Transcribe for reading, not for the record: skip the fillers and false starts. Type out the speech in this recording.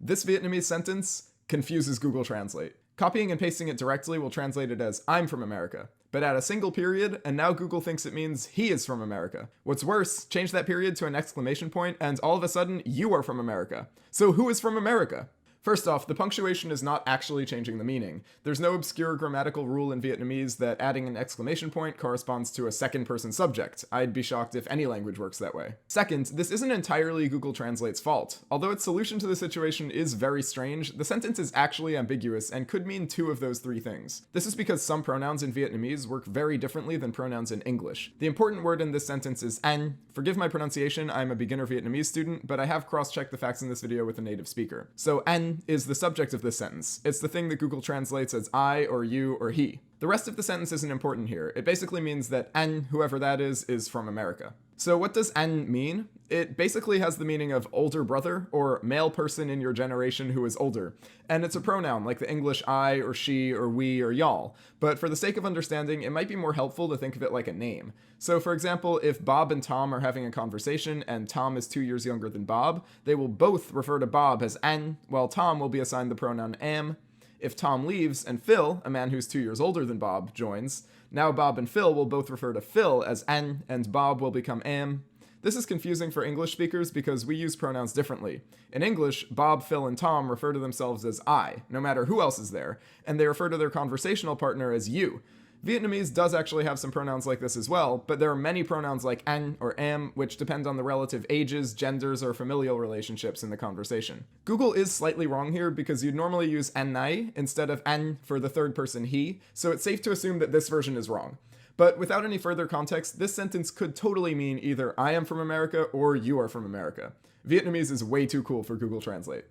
This Vietnamese sentence confuses Google Translate. Copying and pasting it directly will translate it as I'm from America, but add a single period, and now Google thinks it means he is from America. What's worse, change that period to an exclamation point, and all of a sudden, you are from America. So who is from America? First off, the punctuation is not actually changing the meaning. There's no obscure grammatical rule in Vietnamese that adding an exclamation point corresponds to a second person subject. I'd be shocked if any language works that way. Second, this isn't entirely Google Translate's fault. Although its solution to the situation is very strange, the sentence is actually ambiguous and could mean two of those three things. This is because some pronouns in Vietnamese work very differently than pronouns in English. The important word in this sentence is anh. Forgive my pronunciation, I'm a beginner Vietnamese student, but I have cross-checked the facts in this video with a native speaker. So anh is the subject of this sentence. It's the thing that Google translates as I or you or he. The rest of the sentence isn't important here. It basically means that anh, whoever that is from America. So what does anh mean? It basically has the meaning of older brother or male person in your generation who is older. And it's a pronoun like the English I or she or we or y'all. But for the sake of understanding, it might be more helpful to think of it like a name. So for example, if Bob and Tom are having a conversation and Tom is 2 years younger than Bob, they will both refer to Bob as anh, while Tom will be assigned the pronoun am. If Tom leaves and Phil, a man who's 2 years older than Bob, joins, now Bob and Phil will both refer to Phil as anh and Bob will become am. This is confusing for English speakers because we use pronouns differently. In English, Bob, Phil, and Tom refer to themselves as I, no matter who else is there, and they refer to their conversational partner as you. Vietnamese does actually have some pronouns like this as well, but there are many pronouns like anh or am, which depend on the relative ages, genders, or familial relationships in the conversation. Google is slightly wrong here because you'd normally use anh nai instead of anh for the third person he, so it's safe to assume that this version is wrong. But without any further context, this sentence could totally mean either I am from America or you are from America. Vietnamese is way too cool for Google Translate.